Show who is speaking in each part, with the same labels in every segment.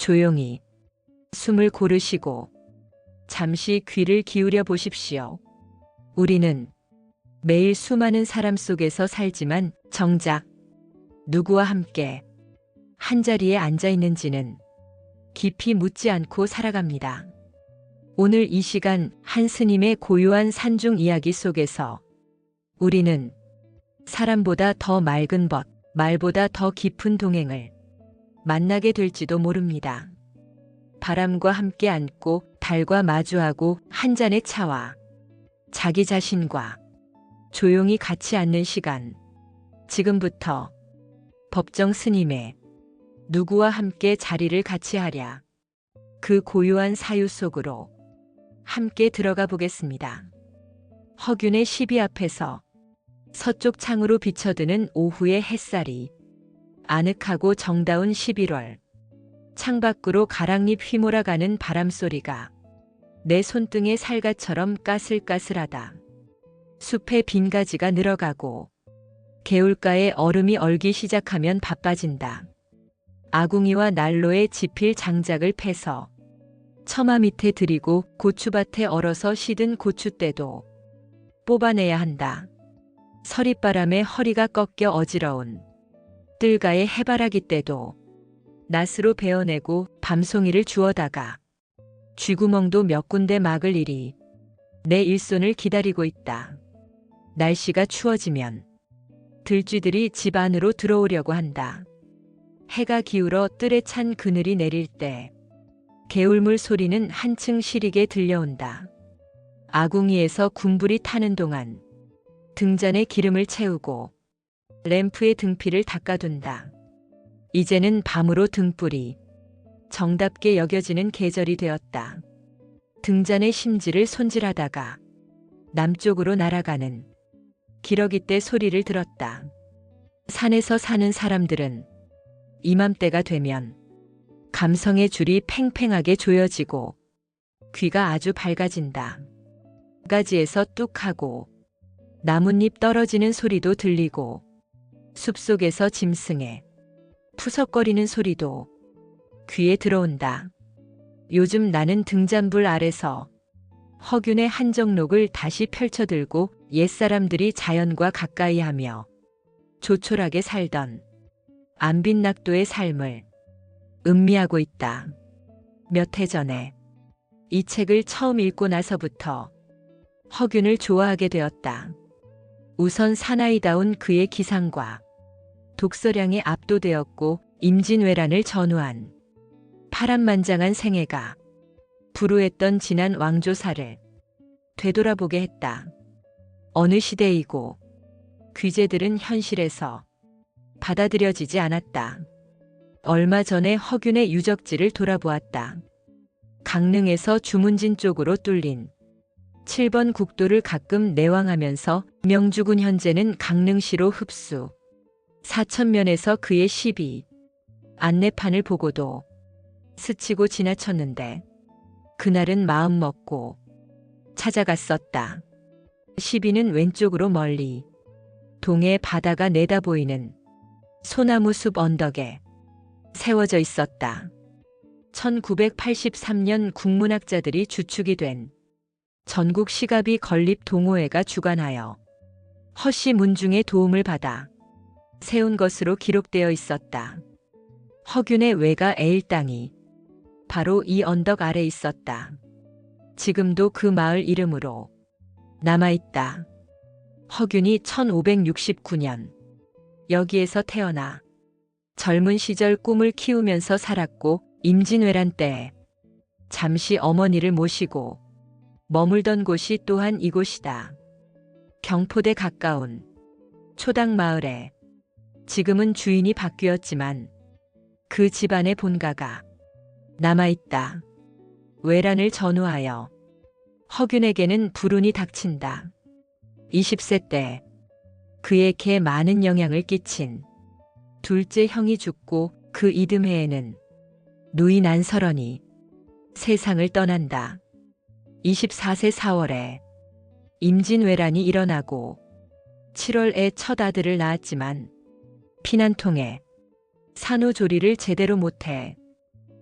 Speaker 1: 조용히 숨을 고르시고 잠시 귀를 기울여 보십시오. 우리는 매일 수많은 사람 속에서 살지만 정작 누구와 함께 한자리에 앉아 있는지는 깊이 묻지 않고 살아갑니다. 오늘 이 시간 한 스님의 고요한 산중 이야기 속에서 우리는 사람보다 더 맑은 벗, 말보다 더 깊은 동행을 만나게 될지도 모릅니다. 바람과 함께 앉고 달과 마주하고 한 잔의 차와 자기 자신과 조용히 같이 앉는 시간. 지금부터 법정 스님의 누구와 함께 자리를 같이 하랴. 그 고요한 사유 속으로 함께 들어가 보겠습니다. 허균의 시비 앞에서 서쪽 창으로 비쳐드는 오후의 햇살이 아늑하고 정다운 11월. 창밖으로 가랑잎 휘몰아가는 바람소리가 내 손등에 살갗처럼 까슬까슬하다. 숲에 빈 가지가 늘어가고 개울가에 얼음이 얼기 시작하면 바빠진다. 아궁이와 난로에 지필 장작을 패서 처마 밑에 들이고 고추밭에 얼어서 시든 고추대도 뽑아내야 한다. 서릿바람에 허리가 꺾여 어지러운 뜰가의 해바라기 때도 낫으로 베어내고 밤송이를 주워다가 쥐구멍도 몇 군데 막을 일이 내 일손을 기다리고 있다. 날씨가 추워지면 들쥐들이 집 안으로 들어오려고 한다. 해가 기울어 뜰에 찬 그늘이 내릴 때 개울물 소리는 한층 시리게 들려온다. 아궁이에서 군불이 타는 동안 등잔에 기름을 채우고 램프에 등피를 닦아둔다. 이제는 밤으로 등불이 정답게 여겨지는 계절이 되었다. 등잔의 심지를 손질하다가 남쪽으로 날아가는 기러기 떼 소리를 들었다. 산에서 사는 사람들은 이맘때가 되면 감성의 줄이 팽팽하게 조여지고 귀가 아주 밝아진다. 가지에서 뚝하고 나뭇잎 떨어지는 소리도 들리고 숲속에서 짐승의 푸석거리는 소리도 귀에 들어온다. 요즘 나는 등잔불 아래서 허균의 한정록을 다시 펼쳐들고 옛사람들이 자연과 가까이 하며 조촐하게 살던 안빈낙도의 삶을 음미하고 있다. 몇 해 전에 이 책을 처음 읽고 나서부터 허균을 좋아하게 되었다. 우선 사나이다운 그의 기상과 독서량에 압도되었고 임진왜란을 전후한 파란만장한 생애가 불우했던 지난 왕조사를 되돌아보게 했다. 어느 시대이고 귀재들은 현실에서 받아들여지지 않았다. 얼마 전에 허균의 유적지를 돌아보았다. 강릉에서 주문진 쪽으로 뚫린 7번 국도를 가끔 내왕하면서 명주군 현재는 강릉시로 흡수. 사천면에서 그의 시비 안내판을 보고도 스치고 지나쳤는데 그날은 마음 먹고 찾아갔었다. 시비는 왼쪽으로 멀리 동해 바다가 내다보이는 소나무 숲 언덕에 세워져 있었다. 1983년 국문학자들이 주축이 된 전국 시가비 건립 동호회가 주관하여 허씨 문중의 도움을 받아 세운 것으로 기록되어 있었다. 허균의 외가 애일당이 바로 이 언덕 아래 있었다. 지금도 그 마을 이름으로 남아있다. 허균이 1569년 여기에서 태어나 젊은 시절 꿈을 키우면서 살았고 임진왜란 때에 잠시 어머니를 모시고 머물던 곳이 또한 이곳이다. 경포대 가까운 초당마을에 지금은 주인이 바뀌었지만 그 집안의 본가가 남아있다. 외란을 전후하여 허균에게는 불운이 닥친다. 20세 때 그에게 많은 영향을 끼친 둘째 형이 죽고 그 이듬해에는 누이 난설원이 세상을 떠난다. 24세 4월에 임진왜란이 일어나고 7월에 첫 아들을 낳았지만 피난통에 산후조리를 제대로 못해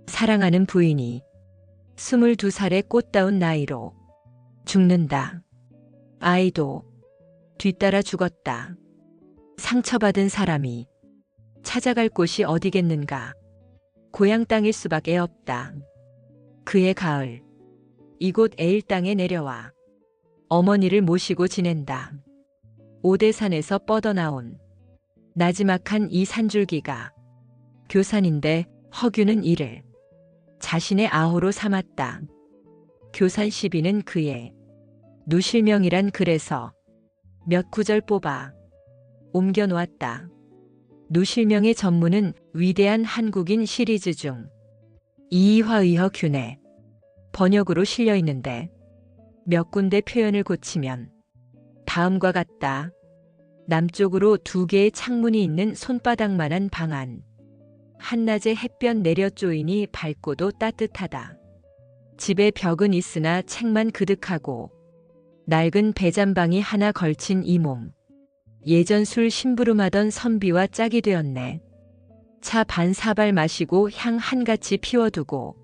Speaker 1: 사랑하는 부인이 22살의 꽃다운 나이로 죽는다. 아이도 뒤따라 죽었다. 상처받은 사람이 찾아갈 곳이 어디겠는가. 고향 땅일 수밖에 없다. 그해 가을, 이곳 애일 땅에 내려와 어머니를 모시고 지낸다. 오대산에서 뻗어나온 나지막한 이 산줄기가 교산인데 허균은 이를 자신의 아호로 삼았다. 교산 시비는 그의 누실명이란 글에서 몇 구절 뽑아 옮겨 놓았다. 누실명의 전문은 위대한 한국인 시리즈 중 이이화의허 균의 번역으로 실려 있는데 몇 군데 표현을 고치면 다음과 같다. 남쪽으로 2개의 창문이 있는 손바닥만한 방 안. 한낮에 햇볕 내려 쪼이니 밝고도 따뜻하다. 집에 벽은 있으나 책만 그득하고 낡은 배잔방이 하나 걸친 이 몸. 예전 술 심부름하던 선비와 짝이 되었네. 차 반 사발 마시고 향 한같이 피워두고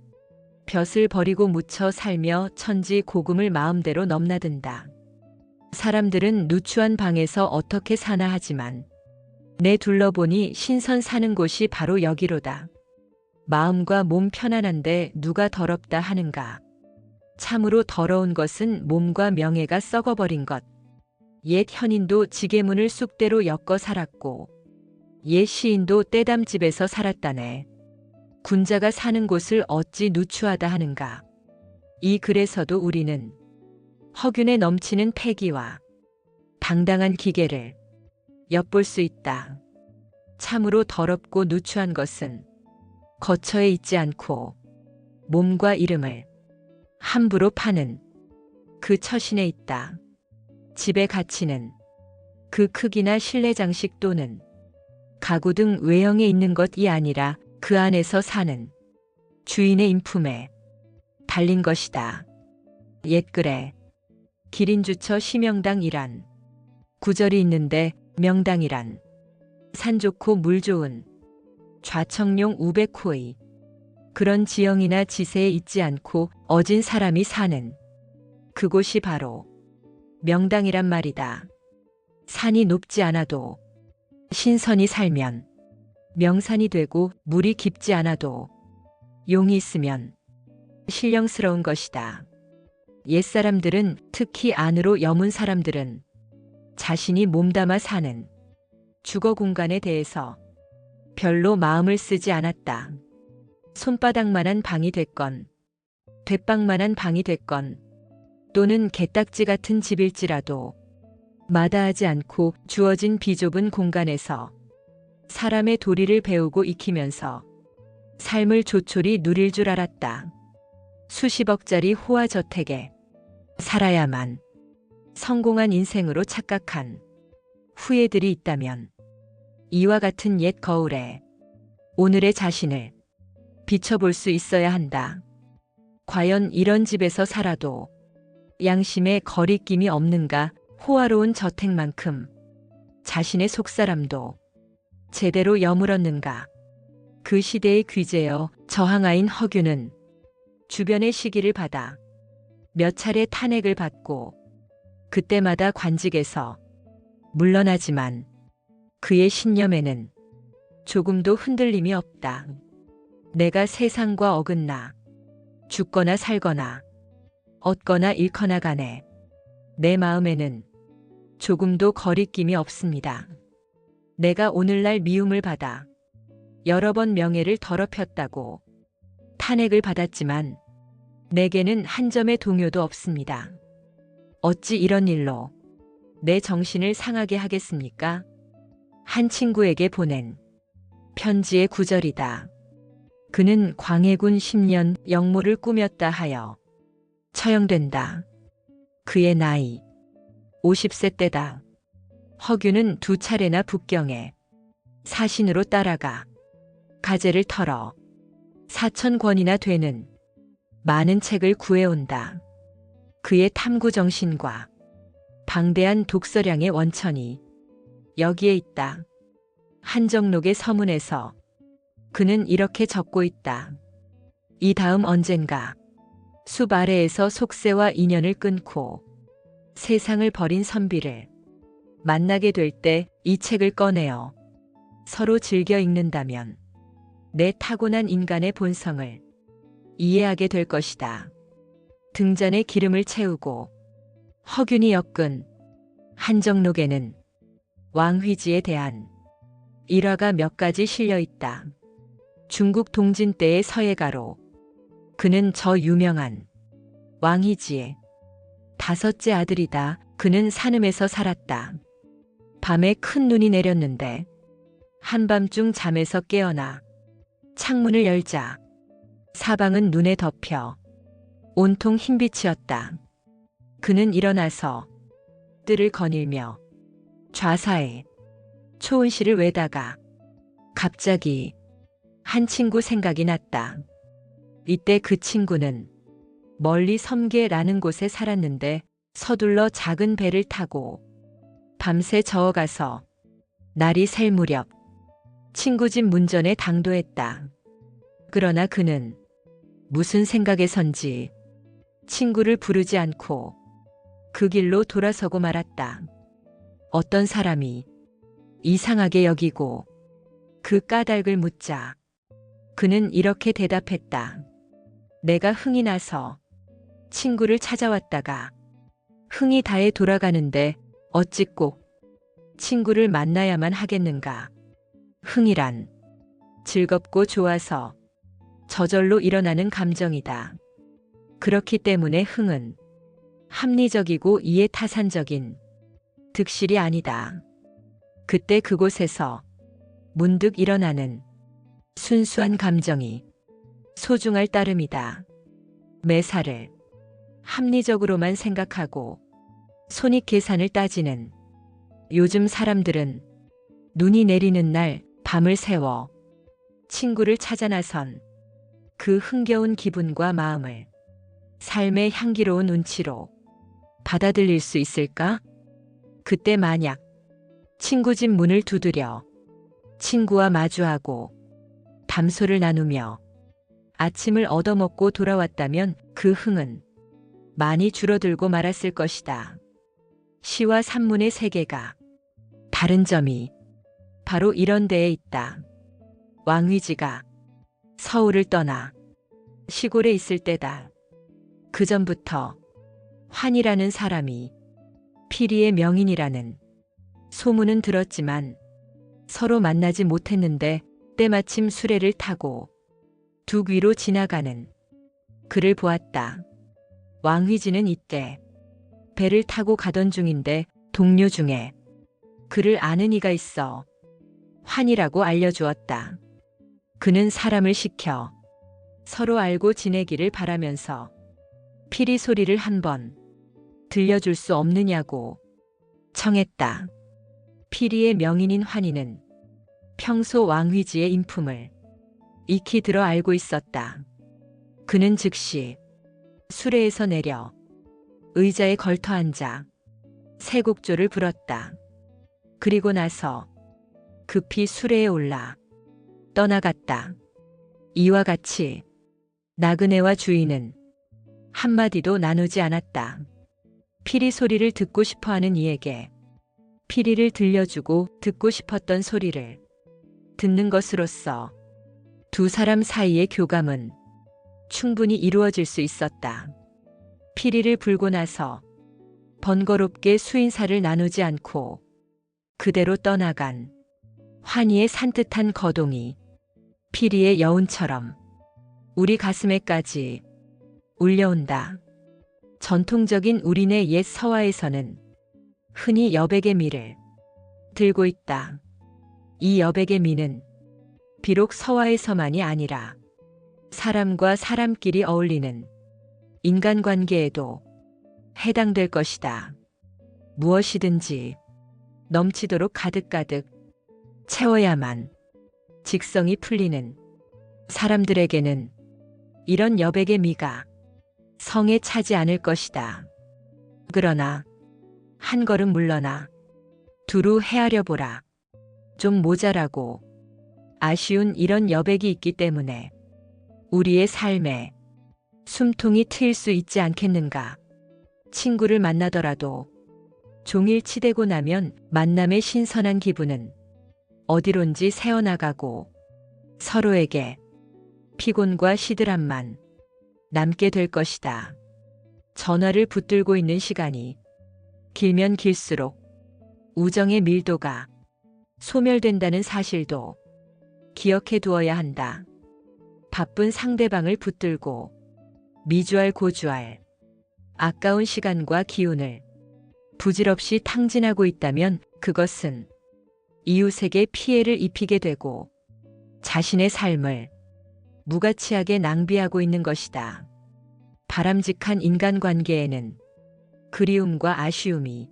Speaker 1: 볕을 버리고 묻혀 살며 천지 고금을 마음대로 넘나든다. 사람들은 누추한 방에서 어떻게 사나 하지만 내 둘러보니 신선 사는 곳이 바로 여기로다. 마음과 몸 편안한데 누가 더럽다 하는가. 참으로 더러운 것은 몸과 명예가 썩어버린 것. 옛 현인도 지게문을 쑥대로 엮어 살았고 옛 시인도 떼담집에서 살았다네. 군자가 사는 곳을 어찌 누추하다 하는가. 이 글에서도 우리는 허균에 넘치는 패기와 당당한 기계를 엿볼 수 있다. 참으로 더럽고 누추한 것은 거처에 있지 않고 몸과 이름을 함부로 파는 그 처신에 있다. 집의 가치는 그 크기나 실내 장식 또는 가구 등 외형에 있는 것이 아니라 그 안에서 사는 주인의 인품에 달린 것이다. 옛글에 기린주처 시명당이란 구절이 있는데 명당이란 산 좋고 물 좋은 좌청룡 우백호의 그런 지형이나 지세에 있지 않고 어진 사람이 사는 그곳이 바로 명당이란 말이다. 산이 높지 않아도 신선이 살면 명산이 되고 물이 깊지 않아도 용이 있으면 신령스러운 것이다. 옛사람들은 특히 안으로 여문 사람들은 자신이 몸담아 사는 주거 공간에 대해서 별로 마음을 쓰지 않았다. 손바닥만한 방이 됐건 돛방만한 방이 됐건 또는 개딱지 같은 집일지라도 마다하지 않고 주어진 비좁은 공간에서 사람의 도리를 배우고 익히면서 삶을 조촐히 누릴 줄 알았다. 수십억짜리 호화저택에 살아야만 성공한 인생으로 착각한 후예들이 있다면 이와 같은 옛 거울에 오늘의 자신을 비춰볼 수 있어야 한다. 과연 이런 집에서 살아도 양심에 거리낌이 없는가. 호화로운 저택만큼 자신의 속사람도 제대로 여물었는가. 그 시대의 귀재여 저항아인 허균은 주변의 시기를 받아 몇 차례 탄핵을 받고 그때마다 관직에서 물러나지만 그의 신념에는 조금도 흔들림이 없다. 내가 세상과 어긋나 죽거나 살거나 얻거나 잃거나 간에 내 마음에는 조금도 거리낌이 없습니다. 내가 오늘날 미움을 받아 여러 번 명예를 더럽혔다고 탄핵을 받았지만 내게는 한 점의 동요도 없습니다. 어찌 이런 일로 내 정신을 상하게 하겠습니까? 한 친구에게 보낸 편지의 구절이다. 그는 광해군 10년 영모를 꾸몄다 하여 처형된다. 그의 나이 50세 때다. 허균은 2차례나 북경에 사신으로 따라가 가재를 털어 4,000권이나 되는 많은 책을 구해온다. 그의 탐구 정신과 방대한 독서량의 원천이 여기에 있다. 한정록의 서문에서 그는 이렇게 적고 있다. 이 다음 언젠가 숲 아래에서 속세와 인연을 끊고 세상을 버린 선비를 만나게 될 때 이 책을 꺼내어 서로 즐겨 읽는다면 내 타고난 인간의 본성을 이해하게 될 것이다. 등잔에 기름을 채우고 허균이 엮은 한정록에는 왕휘지에 대한 일화가 몇 가지 실려 있다. 중국 동진 때의 서예가로 그는 저 유명한 왕희지의 다섯째 아들이다. 그는 산음에서 살았다. 밤에 큰 눈이 내렸는데 한밤중 잠에서 깨어나 창문을 열자 사방은 눈에 덮여 온통 흰빛이었다. 그는 일어나서 뜰을 거닐며 좌사에 초은실을 외다가 갑자기 한 친구 생각이 났다. 이때 그 친구는 멀리 섬계라는 곳에 살았는데 서둘러 작은 배를 타고 밤새 저어가서 날이 샐 무렵 친구 집 문전에 당도했다. 그러나 그는 무슨 생각에선지 친구를 부르지 않고 그 길로 돌아서고 말았다. 어떤 사람이 이상하게 여기고 그 까닭을 묻자 그는 이렇게 대답했다. 내가 흥이 나서 친구를 찾아왔다가 흥이 다해 돌아가는데 어찌 꼭 친구를 만나야만 하겠는가. 흥이란 즐겁고 좋아서 저절로 일어나는 감정이다. 그렇기 때문에 흥은 합리적이고 이해타산적인 득실이 아니다. 그때 그곳에서 문득 일어나는 순수한 감정이 소중할 따름이다. 매사를 합리적으로만 생각하고 손익계산을 따지는 요즘 사람들은 눈이 내리는 날 밤을 새워 친구를 찾아 나선 그 흥겨운 기분과 마음을 삶의 향기로운 운치로 받아들일 수 있을까? 그때 만약 친구 집 문을 두드려 친구와 마주하고 담소를 나누며 아침을 얻어먹고 돌아왔다면 그 흥은 많이 줄어들고 말았을 것이다. 시와 산문의 세계가 다른 점이 바로 이런 데에 있다. 왕휘지가 서울을 떠나 시골에 있을 때다. 그 전부터 환이라는 사람이 피리의 명인이라는 소문은 들었지만 서로 만나지 못했는데 때마침 수레를 타고 둑 위로 지나가는 그를 보았다. 왕휘지는 이때 배를 타고 가던 중인데 동료 중에 그를 아는 이가 있어 환이라고 알려주었다. 그는 사람을 시켜 서로 알고 지내기를 바라면서 피리 소리를 한번 들려줄 수 없느냐고 청했다. 피리의 명인인 환희는 평소 왕휘지의 인품을 익히 들어 알고 있었다. 그는 즉시 수레에서 내려 의자에 걸터 앉아 세곡조를 불었다. 그리고 나서 급히 수레에 올라 떠나갔다. 이와 같이 나그네와 주인은 한마디도 나누지 않았다. 피리 소리를 듣고 싶어하는 이에게 피리를 들려주고 듣고 싶었던 소리를 듣는 것으로써 두 사람 사이의 교감은 충분히 이루어질 수 있었다. 피리를 불고 나서 번거롭게 수인사를 나누지 않고 그대로 떠나간 환희의 산뜻한 거동이 피리의 여운처럼 우리 가슴에까지 울려온다. 전통적인 우리네 옛 서화에서는 흔히 여백의 미를 들고 있다. 이 여백의 미는 비록 서화에서만이 아니라 사람과 사람끼리 어울리는 인간관계에도 해당될 것이다. 무엇이든지 넘치도록 가득가득 채워야만 직성이 풀리는 사람들에게는 이런 여백의 미가 성에 차지 않을 것이다. 그러나 한 걸음 물러나 두루 헤아려 보라. 좀 모자라고 아쉬운 이런 여백이 있기 때문에 우리의 삶에 숨통이 트일 수 있지 않겠는가. 친구를 만나더라도 종일 치대고 나면 만남의 신선한 기분은 어디론지 새어나가고 서로에게 피곤과 시들함만 남게 될 것이다. 전화를 붙들고 있는 시간이 길면 길수록 우정의 밀도가 소멸된다는 사실도 기억해 두어야 한다. 바쁜 상대방을 붙들고 미주알 고주알 아까운 시간과 기운을 부질없이 탕진하고 있다면 그것은 이웃에게 피해를 입히게 되고 자신의 삶을 무가치하게 낭비하고 있는 것이다. 바람직한 인간관계에는 그리움과 아쉬움이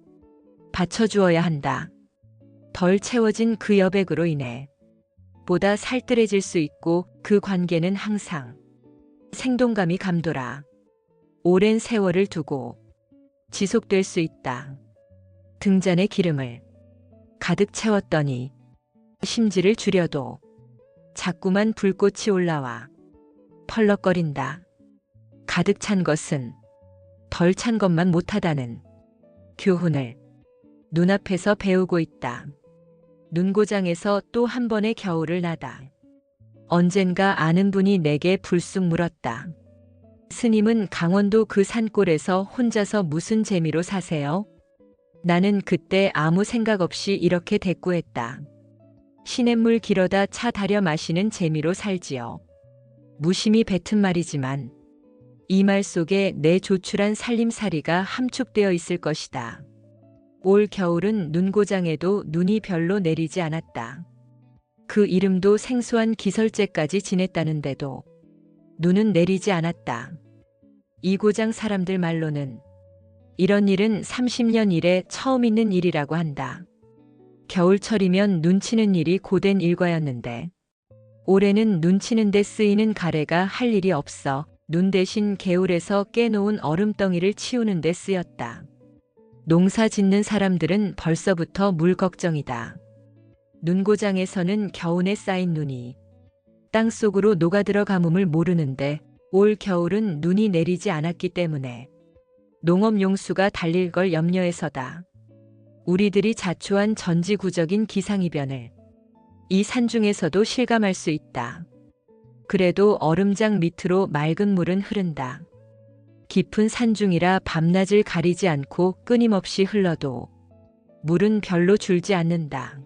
Speaker 1: 받쳐주어야 한다. 덜 채워진 그 여백으로 인해 보다 살뜰해질 수 있고 그 관계는 항상 생동감이 감돌아 오랜 세월을 두고 지속될 수 있다. 등잔에 기름을 가득 채웠더니 심지를 줄여도 자꾸만 불꽃이 올라와 펄럭거린다. 가득 찬 것은 덜 찬 것만 못하다는 교훈을 눈앞에서 배우고 있다. 눈고장에서 또 한 번의 겨울을 나다. 언젠가 아는 분이 내게 불쑥 물었다. 스님은 강원도 그 산골에서 혼자서 무슨 재미로 사세요? 나는 그때 아무 생각 없이 이렇게 대꾸했다. 시냇물 길어다 차 다려 마시는 재미로 살지요. 무심히 뱉은 말이지만 이 말 속에 내 조촐한 살림살이가 함축되어 있을 것이다. 올 겨울은 눈고장에도 눈이 별로 내리지 않았다. 그 이름도 생소한 기설제까지 지냈다는데도 눈은 내리지 않았다. 이 고장 사람들 말로는 이런 일은 30년 이래 처음 있는 일이라고 한다. 겨울철이면 눈치는 일이 고된 일과였는데 올해는 눈치는 데 쓰이는 가래가 할 일이 없어 눈 대신 개울에서 깨놓은 얼음덩이를 치우는 데 쓰였다. 농사 짓는 사람들은 벌써부터 물 걱정이다. 눈고장에서는 겨우내 쌓인 눈이 땅속으로 녹아들어 가뭄을 모르는데 올 겨울은 눈이 내리지 않았기 때문에 농업용수가 달릴 걸 염려해서다. 우리들이 자초한 전지구적인 기상이변을 이 산중에서도 실감할 수 있다. 그래도 얼음장 밑으로 맑은 물은 흐른다. 깊은 산중이라 밤낮을 가리지 않고 끊임없이 흘러도 물은 별로 줄지 않는다.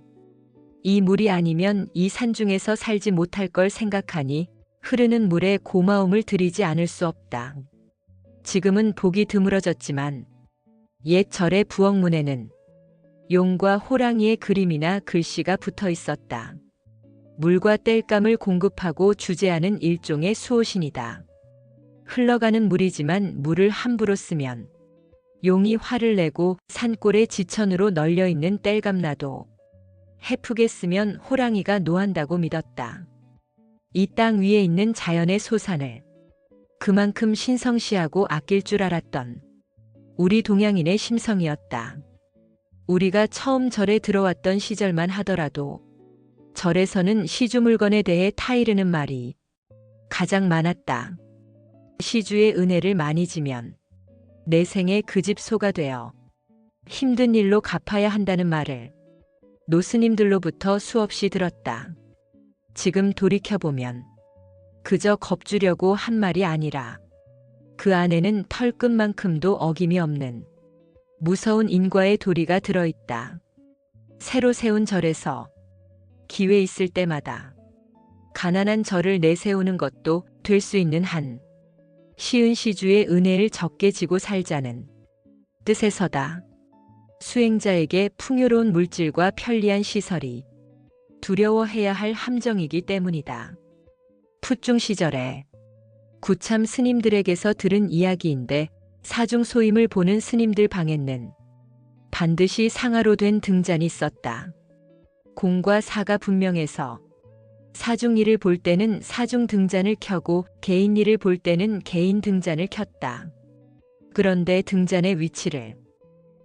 Speaker 1: 이 물이 아니면 이 산중에서 살지 못할 걸 생각하니 흐르는 물에 고마움을 드리지 않을 수 없다. 지금은 보기 드물어졌지만 옛 절의 부엌문에는 용과 호랑이의 그림이나 글씨가 붙어 있었다. 물과 땔감을 공급하고 주재하는 일종의 수호신이다. 흘러가는 물이지만 물을 함부로 쓰면 용이 화를 내고 산골의 지천으로 널려있는 땔감나도 해프게 쓰면 호랑이가 노한다고 믿었다. 이 땅 위에 있는 자연의 소산을 그만큼 신성시하고 아낄 줄 알았던 우리 동양인의 심성이었다. 우리가 처음 절에 들어왔던 시절만 하더라도 절에서는 시주물건에 대해 타이르는 말이 가장 많았다. 시주의 은혜를 많이 지면 내 생에 그 집 소가 되어 힘든 일로 갚아야 한다는 말을 노스님들로부터 수없이 들었다. 지금 돌이켜보면 그저 겁주려고 한 말이 아니라 그 안에는 털끝만큼도 어김이 없는 무서운 인과의 도리가 들어있다. 새로 세운 절에서 기회 있을 때마다 가난한 절을 내세우는 것도 될 수 있는 한 시은 시주의 은혜를 적게 지고 살자는 뜻에서다. 수행자에게 풍요로운 물질과 편리한 시설이 두려워해야 할 함정이기 때문이다. 풋중 시절에 구참 스님들에게서 들은 이야기인데 사중 소임을 보는 스님들 방에는 반드시 상아로 된 등잔이 있었다. 공과 사가 분명해서 사중 일을 볼 때는 사중 등잔을 켜고 개인 일을 볼 때는 개인 등잔을 켰다. 그런데 등잔의 위치를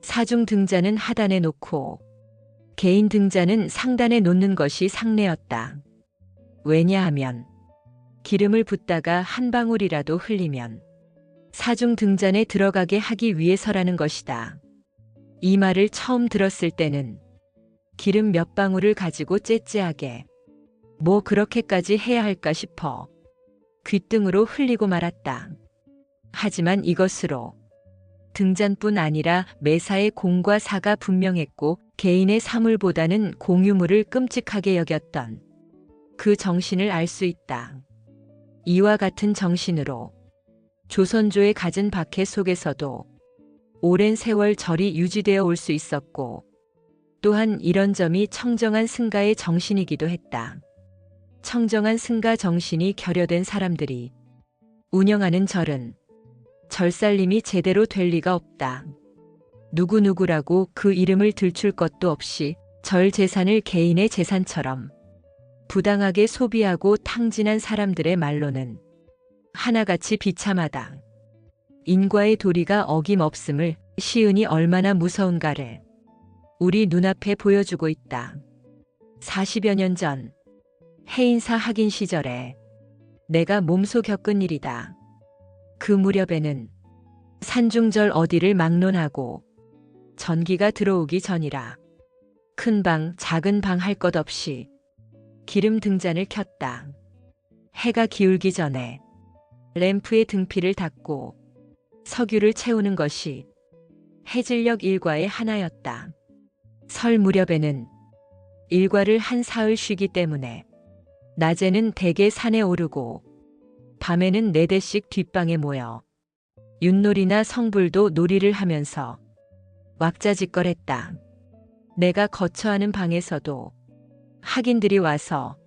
Speaker 1: 사중 등잔은 하단에 놓고 개인 등잔은 상단에 놓는 것이 상례였다. 왜냐하면 기름을 붓다가 한 방울이라도 흘리면 사중 등잔에 들어가게 하기 위해서라는 것이다. 이 말을 처음 들었을 때는 기름 몇 방울을 가지고 째째하게 뭐 그렇게까지 해야 할까 싶어 귓등으로 흘리고 말았다. 하지만 이것으로 등잔뿐 아니라 매사의 공과 사가 분명했고 개인의 사물보다는 공유물을 끔찍하게 여겼던 그 정신을 알 수 있다. 이와 같은 정신으로 조선조의 갖은 박해 속에서도 오랜 세월 절이 유지되어 올 수 있었고 또한 이런 점이 청정한 승가의 정신이기도 했다. 청정한 승가 정신이 결여된 사람들이 운영하는 절은 절살림이 제대로 될 리가 없다. 누구누구라고 그 이름을 들출 것도 없이 절 재산을 개인의 재산처럼 부당하게 소비하고 탕진한 사람들의 말로는 하나같이 비참하다. 인과의 도리가 어김없음을 시은이 얼마나 무서운가를 우리 눈앞에 보여주고 있다. 40여 년 전 해인사 학인 시절에 내가 몸소 겪은 일이다. 그 무렵에는 산중절 어디를 막론하고 전기가 들어오기 전이라 큰 방, 작은 방 할 것 없이 기름 등잔을 켰다. 해가 기울기 전에 램프에 등피를 닫고 석유를 채우는 것이 해질녘 일과의 하나였다. 설 무렵에는 일과를 한 사흘 쉬기 때문에 낮에는 대개 산에 오르고 밤에는 4대씩 뒷방에 모여 윷놀이나 성불도 놀이를 하면서 왁자지껄했다. 내가 거처하는 방에서도 학인들이 와서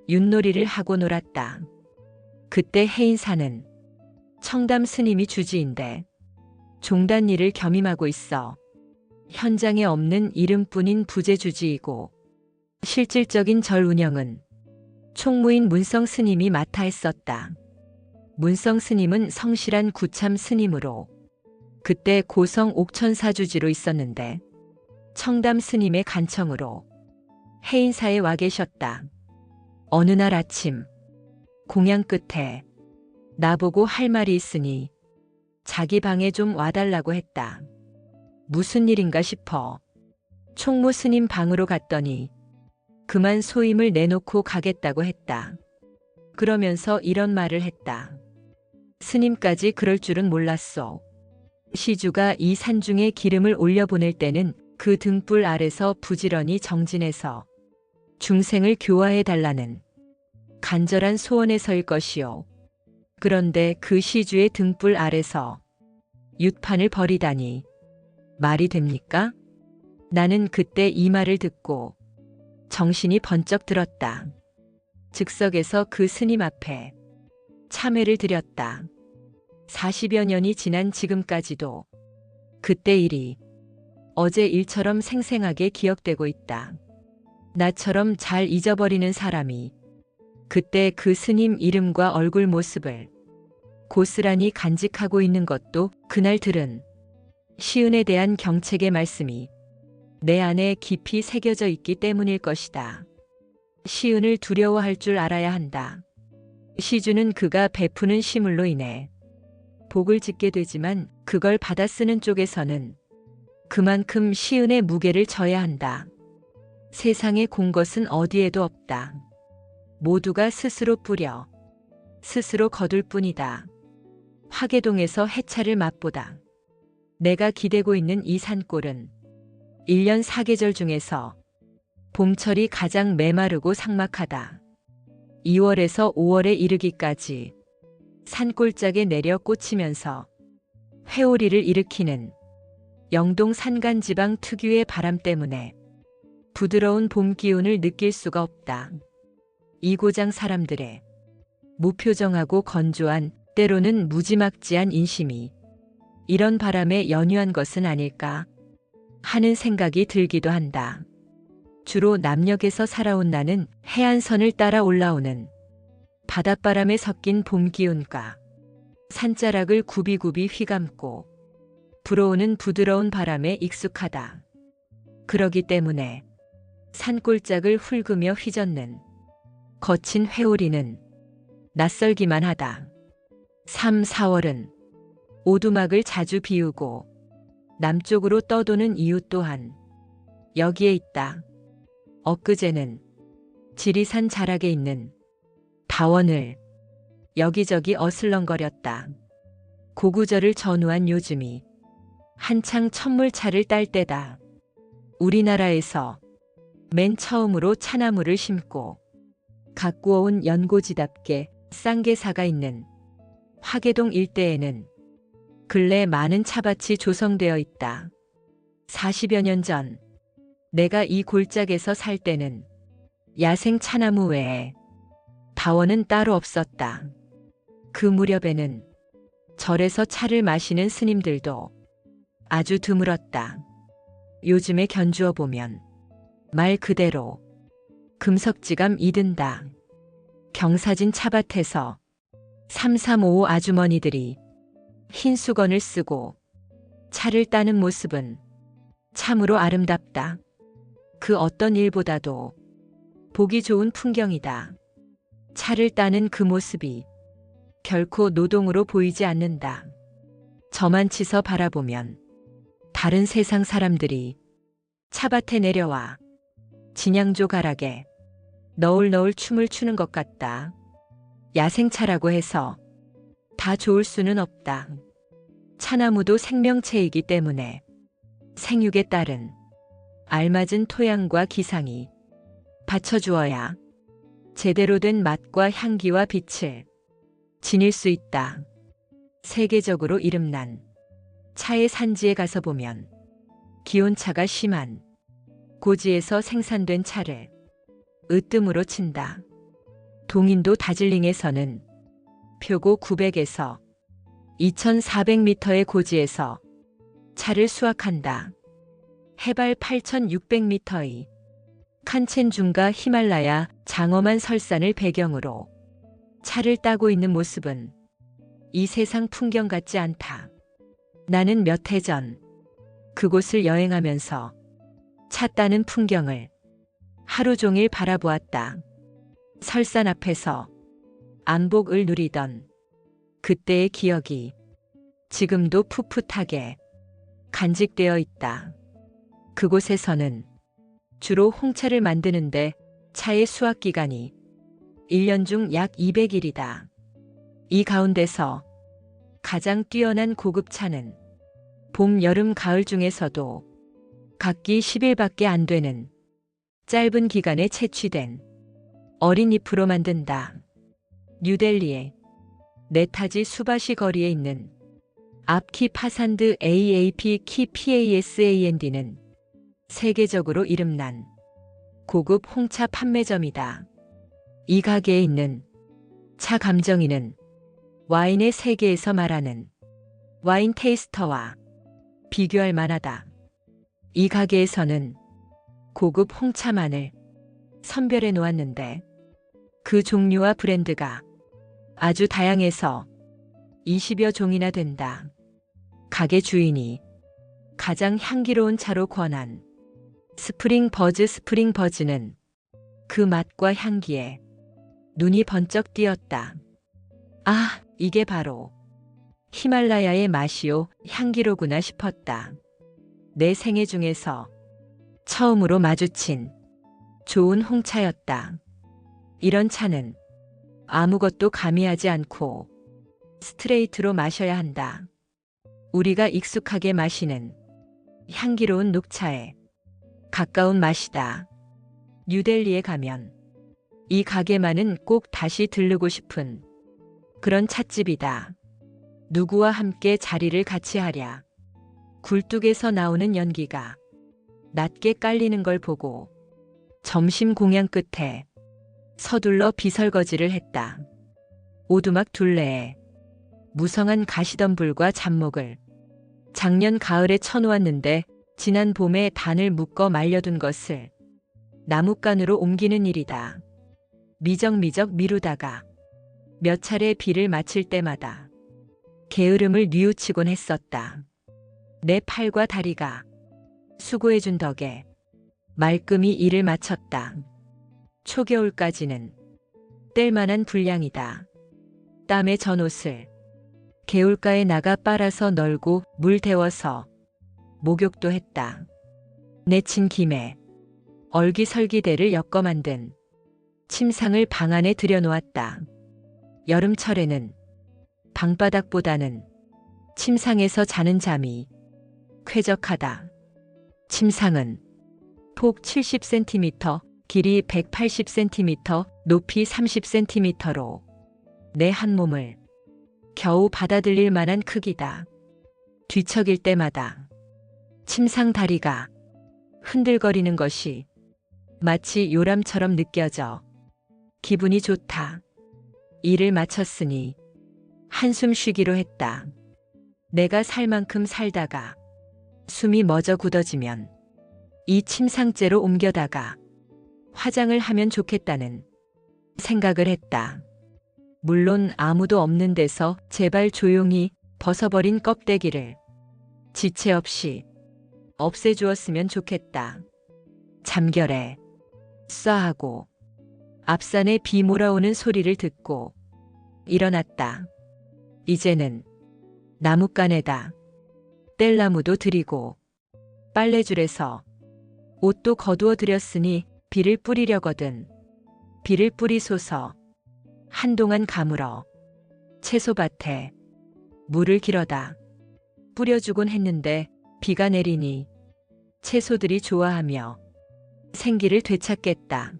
Speaker 1: 윷놀이를 하고 놀았다. 그때 해인사는 청담 스님이 주지인데 종단 일을 겸임하고 있어 현장에 없는 이름뿐인 부재주지이고 실질적인 절 운영은 총무인 문성 스님이 맡아 했었다. 문성 스님은 성실한 구참 스님으로 그때 고성 옥천사주지로 있었는데 청담 스님의 간청으로 해인사에 와 계셨다. 어느 날 아침 공양 끝에 나보고 할 말이 있으니 자기 방에 좀 와달라고 했다. 무슨 일인가 싶어 총무 스님 방으로 갔더니 그만 소임을 내놓고 가겠다고 했다. 그러면서 이런 말을 했다. 스님까지 그럴 줄은 몰랐소. 시주가 이 산중에 기름을 올려보낼 때는 그 등불 아래서 부지런히 정진해서 중생을 교화해달라는 간절한 소원에서일 것이요. 그런데 그 시주의 등불 아래서 윷판을 버리다니 말이 됩니까? 나는 그때 이 말을 듣고 정신이 번쩍 들었다. 즉석에서 그 스님 앞에 참회를 드렸다. 40여 년이 지난 지금까지도 그때 일이 어제 일처럼 생생하게 기억되고 있다. 나처럼 잘 잊어버리는 사람이 그때 그 스님 이름과 얼굴 모습을 고스란히 간직하고 있는 것도 그날 들은 시은에 대한 경책의 말씀이 내 안에 깊이 새겨져 있기 때문일 것이다. 시은을 두려워할 줄 알아야 한다. 시주는 그가 베푸는 시물로 인해 복을 짓게 되지만 그걸 받아 쓰는 쪽에서는 그만큼 시은의 무게를 져야 한다. 세상에 공 것은 어디에도 없다. 모두가 스스로 뿌려 스스로 거둘 뿐이다. 화계동에서 해차를 맛보다. 내가 기대고 있는 이 산골은 1년 4계절 중에서 봄철이 가장 메마르고 삭막하다. 2월에서 5월에 이르기까지 산골짜기에 내려 꽂히면서 회오리를 일으키는 영동 산간지방 특유의 바람 때문에 부드러운 봄 기운을 느낄 수가 없다. 이 고장 사람들의 무표정하고 건조한 때로는 무지막지한 인심이 이런 바람에 연유한 것은 아닐까 하는 생각이 들기도 한다. 주로 남녘에서 살아온 나는 해안선을 따라 올라오는 바닷바람에 섞인 봄 기운과 산자락을 굽이굽이 휘감고 불어오는 부드러운 바람에 익숙하다. 그러기 때문에 산골짝을 훑으며 휘젓는 거친 회오리는 낯설기만 하다. 3, 4월은 오두막을 자주 비우고 남쪽으로 떠도는 이유 또한 여기에 있다. 엊그제는 지리산 자락에 있는 다원을 여기저기 어슬렁거렸다. 고구절을 전후한 요즘이 한창 첫물차를 딸 때다. 우리나라에서 맨 처음으로 차나무를 심고 가꾸어온 연고지답게 쌍계사가 있는 화계동 일대에는 근래 많은 차밭이 조성되어 있다. 40여 년 전 내가 이 골짜기에서 살 때는 야생 차나무 외에 다원은 따로 없었다. 그 무렵에는 절에서 차를 마시는 스님들도 아주 드물었다. 요즘에 견주어 보면 말 그대로 금석지감 이든다. 경사진 차밭에서 3355 아주머니들이 흰 수건을 쓰고 차를 따는 모습은 참으로 아름답다. 그 어떤 일보다도 보기 좋은 풍경이다. 차를 따는 그 모습이 결코 노동으로 보이지 않는다. 저만치서 바라보면 다른 세상 사람들이 차밭에 내려와 진양조 가락에 너울너울 춤을 추는 것 같다. 야생차라고 해서 다 좋을 수는 없다. 차나무도 생명체이기 때문에 생육에 따른 알맞은 토양과 기상이 받쳐주어야 제대로 된 맛과 향기와 빛을 지닐 수 있다. 세계적으로 이름난 차의 산지에 가서 보면 기온차가 심한 고지에서 생산된 차를 으뜸으로 친다. 동인도 다즐링에서는 표고 900에서 2400m의 고지에서 차를 수확한다. 해발 8600m의 칸첸중과 히말라야 장엄한 설산을 배경으로 차를 따고 있는 모습은 이 세상 풍경 같지 않다. 나는 몇 해 전 그곳을 여행하면서 차 따는 풍경을 하루 종일 바라보았다. 설산 앞에서 안복을 누리던 그때의 기억이 지금도 풋풋하게 간직되어 있다. 그곳에서는 주로 홍차를 만드는데 차의 수확 기간이 1년 중 약 200일이다. 이 가운데서 가장 뛰어난 고급 차는 봄, 여름, 가을 중에서도 각기 10일밖에 안 되는 짧은 기간에 채취된 어린 잎으로 만든다. 뉴델리의 네타지 수바시 거리에 있는 앞키 파산드 AAP 키 PASAND는 세계적으로 이름난 고급 홍차 판매점이다. 이 가게에 있는 차 감정이는 와인의 세계에서 말하는 와인 테이스터와 비교할 만하다. 이 가게에서는 고급 홍차만을 선별해 놓았는데 그 종류와 브랜드가 아주 다양해서 20여 종이나 된다. 가게 주인이 가장 향기로운 차로 권한 스프링 버즈는 그 맛과 향기에 눈이 번쩍 띄었다. 아, 이게 바로 히말라야의 맛이요 향기로구나 싶었다. 내 생애 중에서 처음으로 마주친 좋은 홍차였다. 이런 차는 아무것도 가미하지 않고 스트레이트로 마셔야 한다. 우리가 익숙하게 마시는 향기로운 녹차에 가까운 맛이다. 뉴델리에 가면 이 가게만은 꼭 다시 들르고 싶은 그런 찻집이다. 누구와 함께 자리를 같이 하랴. 굴뚝에서 나오는 연기가 낮게 깔리는 걸 보고 점심 공양 끝에 서둘러 비설거지를 했다. 오두막 둘레에 무성한 가시덤불과 잡목을 작년 가을에 쳐놓았는데 지난 봄에 단을 묶어 말려둔 것을 나뭇간으로 옮기는 일이다. 미적미적 미루다가 몇 차례 비를 맞힐 때마다 게으름을 뉘우치곤 했었다. 내 팔과 다리가 수고해준 덕에 말끔히 일을 마쳤다. 초겨울까지는 뗄만한 분량이다. 땀에 전 옷을 개울가에 나가 빨아서 널고 물 데워서 목욕도 했다. 내친 김에 얼기설기대를 엮어 만든 침상을 방 안에 들여놓았다. 여름철에는 방바닥보다는 침상에서 자는 잠이 쾌적하다. 침상은 폭 70cm, 길이 180cm, 높이 30cm로 내 한 몸을 겨우 받아들일 만한 크기다. 뒤척일 때마다 침상 다리가 흔들거리는 것이 마치 요람처럼 느껴져 기분이 좋다. 일을 마쳤으니 한숨 쉬기로 했다. 내가 살 만큼 살다가 숨이 멎어 굳어지면 이 침상째로 옮겨다가 화장을 하면 좋겠다는 생각을 했다. 물론 아무도 없는 데서 제발 조용히 벗어버린 껍데기를 지체 없이 없애주었으면 좋겠다. 잠결에 쏴하고 앞산에 비 몰아오는 소리를 듣고 일어났다. 이제는 나뭇간에다 뗄나무도 들이고 빨래줄에서 옷도 거두어 드렸으니 비를 뿌리려거든. 비를 뿌리소서. 한동안 가물어 채소밭에 물을 길어다 뿌려주곤 했는데 비가 내리니 채소들이 좋아하며 생기를 되찾겠다.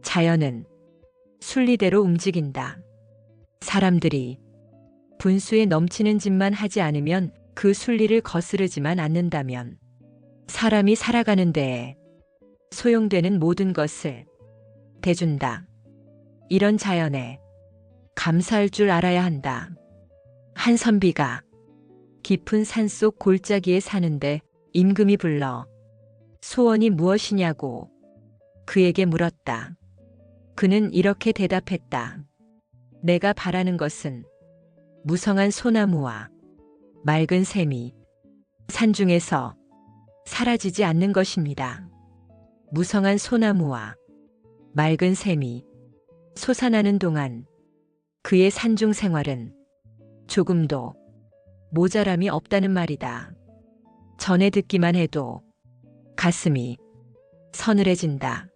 Speaker 1: 자연은 순리대로 움직인다. 사람들이 분수에 넘치는 짓만 하지 않으면 그 순리를 거스르지만 않는다면 사람이 살아가는 데에 소용되는 모든 것을 대준다. 이런 자연에 감사할 줄 알아야 한다. 한 선비가 깊은 산속 골짜기에 사는데 임금이 불러 소원이 무엇이냐고 그에게 물었다. 그는 이렇게 대답했다. 내가 바라는 것은 무성한 소나무와 맑은 샘이 산중에서 사라지지 않는 것입니다. 무성한 소나무와 맑은 샘이 솟아나는 동안 그의 산중 생활은 조금도 모자람이 없다는 말이다. 전에 듣기만 해도 가슴이 서늘해진다.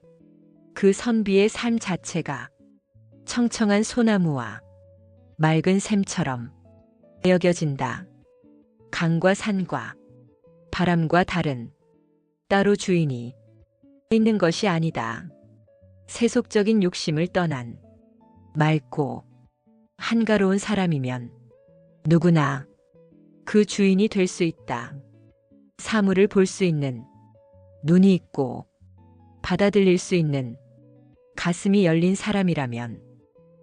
Speaker 1: 그 선비의 삶 자체가 청청한 소나무와 맑은 샘처럼 여겨진다. 강과 산과 바람과 달은 따로 주인이 있는 것이 아니다. 세속적인 욕심을 떠난 맑고 한가로운 사람이면 누구나 그 주인이 될 수 있다. 사물을 볼 수 있는 눈이 있고 받아들일 수 있는 가슴이 열린 사람이라면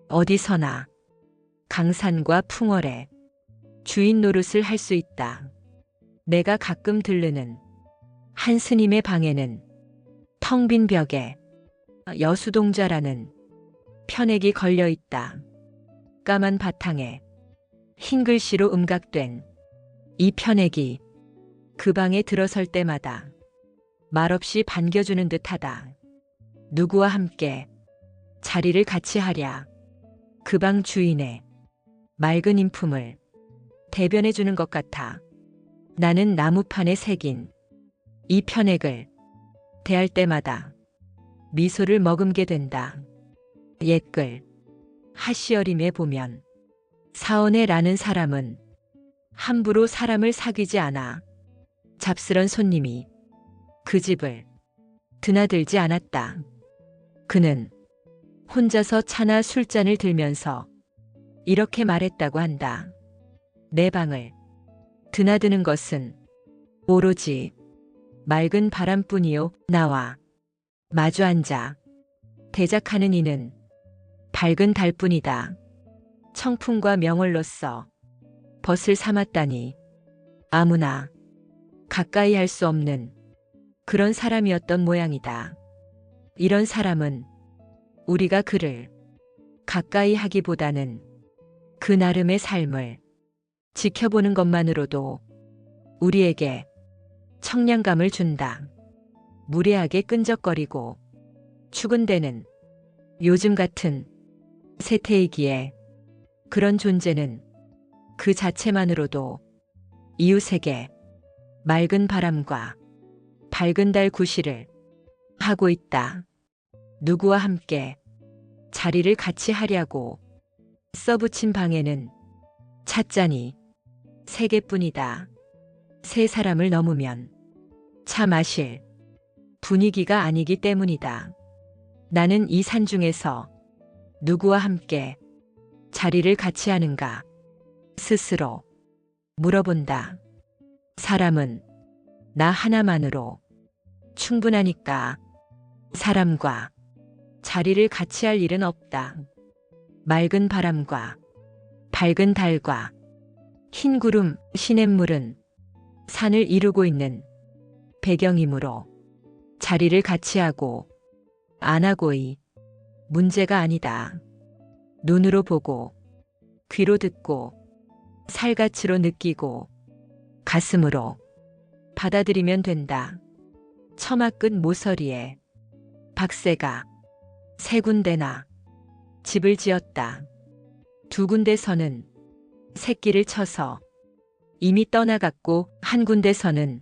Speaker 1: 어디서나 강산과 풍월에 주인 노릇을 할 수 있다. 내가 가끔 들르는 한 스님의 방에는 텅 빈 벽에 여수동자라는 편액이 걸려 있다. 까만 바탕에 흰 글씨로 음각된 이 편액이 그 방에 들어설 때마다 말없이 반겨주는 듯하다. 누구와 함께 자리를 같이 하랴. 그 방 주인의 맑은 인품을 대변해 주는 것 같아. 나는 나무판에 새긴 이 편액을 대할 때마다 미소를 머금게 된다. 옛글 하시어림에 보면 사원에라는 사람은 함부로 사람을 사귀지 않아 잡스런 손님이 그 집을 드나들지 않았다. 그는 혼자서 차나 술잔을 들면서 이렇게 말했다고 한다. 내 방을 드나드는 것은 오로지 맑은 바람뿐이요. 나와 마주 앉아 대작하는 이는 밝은 달뿐이다. 청풍과 명월로서 벗을 삼았다니 아무나 가까이 할 수 없는 그런 사람이었던 모양이다. 이런 사람은 우리가 그를 가까이 하기보다는 그 나름의 삶을 지켜보는 것만으로도 우리에게 청량감을 준다. 무례하게 끈적거리고 추근대는 요즘 같은 세태이기에 그런 존재는 그 자체만으로도 이웃에게 맑은 바람과 밝은 달 구실을 하고 있다. 누구와 함께 자리를 같이 하려고 써붙인 방에는 찻잔이 3개뿐이다. 세 사람을 넘으면 차 마실 분위기가 아니기 때문이다. 나는 이 산 중에서 누구와 함께 자리를 같이 하는가 스스로 물어본다. 사람은 나 하나만으로 충분하니까 사람과 자리를 같이 할 일은 없다. 맑은 바람과 밝은 달과 흰 구름, 시냇물은 산을 이루고 있는 배경이므로 자리를 같이 하고 안 하고의 문제가 아니다. 눈으로 보고 귀로 듣고 살갗으로 느끼고 가슴으로 받아들이면 된다. 처마 끝 모서리에 박새가 3군데나 집을 지었다. 2군데서는 새끼를 쳐서 이미 떠나갔고 한 군데서는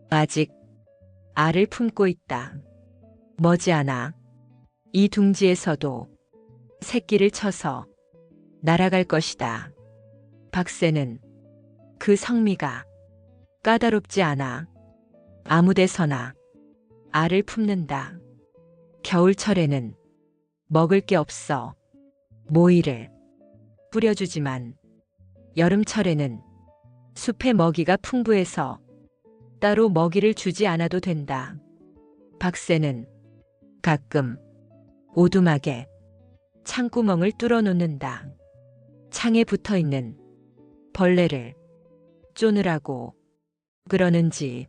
Speaker 1: 아직 알을 품고 있다. 머지않아 이 둥지에서도 새끼를 쳐서 날아갈 것이다. 박새는 그 성미가 까다롭지 않아 아무 데서나 알을 품는다. 겨울철에는 먹을 게 없어 모이를 뿌려주지만 여름철에는 숲에 먹이가 풍부해서 따로 먹이를 주지 않아도 된다. 박새는 가끔 오두막에 창구멍을 뚫어 놓는다. 창에 붙어 있는 벌레를 쪼느라고 그러는지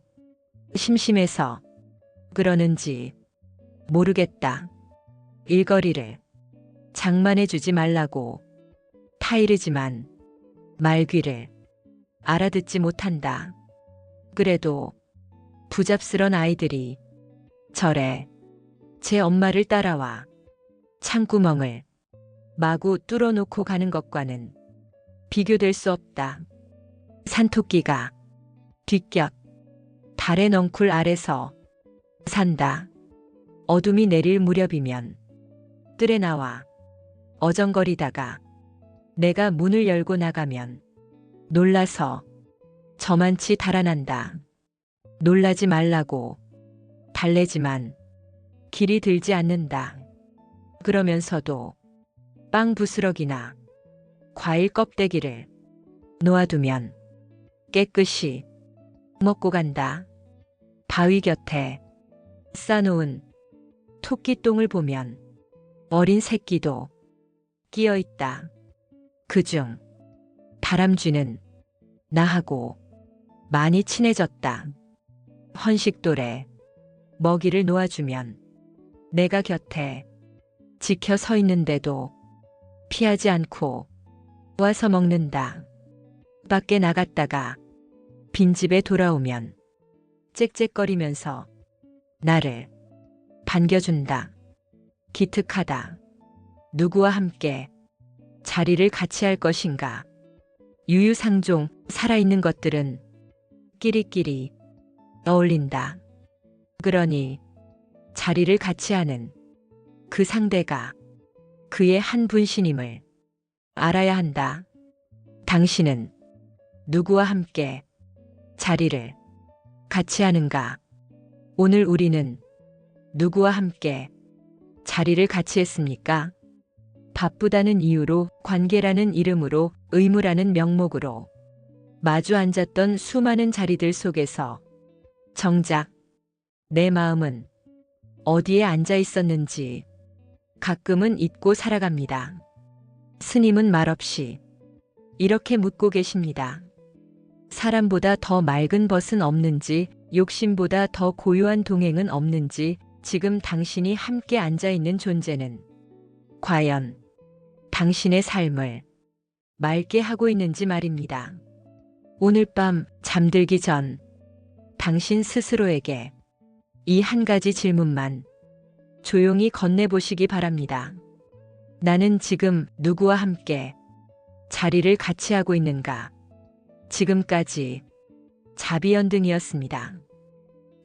Speaker 1: 심심해서 그러는지 모르겠다. 일거리를 장만해 주지 말라고 타이르지만 말귀를 알아듣지 못한다. 그래도 부잡스런 아이들이 절에 제 엄마를 따라와 창구멍을 마구 뚫어놓고 가는 것과는 비교될 수 없다. 산토끼가 뒷격 달의 넝쿨 아래서 산다. 어둠이 내릴 무렵이면 뜰에 나와 어정거리다가 내가 문을 열고 나가면 놀라서 저만치 달아난다. 놀라지 말라고 달래지만 길이 들지 않는다. 그러면서도 빵 부스러기나 과일 껍데기를 놓아두면 깨끗이 먹고 간다. 바위 곁에 싸놓은 토끼똥을 보면 어린 새끼도 끼어 있다. 그중 다람쥐는 나하고 많이 친해졌다. 헌식돌에 먹이를 놓아주면 내가 곁에 지켜 서 있는데도 피하지 않고 와서 먹는다. 밖에 나갔다가 빈집에 돌아오면 짹짹거리면서 나를 반겨준다. 기특하다. 누구와 함께 자리를 같이 할 것인가. 유유상종 살아있는 것들은 끼리끼리 어울린다. 그러니 자리를 같이 하는 그 상대가 그의 한 분신임을 알아야 한다. 당신은 누구와 함께 자리를 같이 하는가? 오늘 우리는 누구와 함께 자리를 같이 했습니까? 바쁘다는 이유로, 관계라는 이름으로, 의무라는 명목으로 마주 앉았던 수많은 자리들 속에서 정작 내 마음은 어디에 앉아 있었는지 가끔은 잊고 살아갑니다. 스님은 말없이 이렇게 묻고 계십니다. 사람보다 더 맑은 벗은 없는지, 욕심보다 더 고요한 동행은 없는지, 지금 당신이 함께 앉아 있는 존재는 과연 당신의 삶을 맑게 하고 있는지 말입니다. 오늘 밤 잠들기 전 당신 스스로에게 이 한 가지 질문만 조용히 건네보시기 바랍니다. 나는 지금 누구와 함께 자리를 같이 하고 있는가? 지금까지 자비연등이었습니다.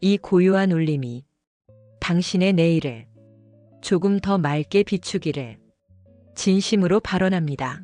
Speaker 1: 이 고요한 울림이 당신의 내일을 조금 더 맑게 비추기를 진심으로 발언합니다.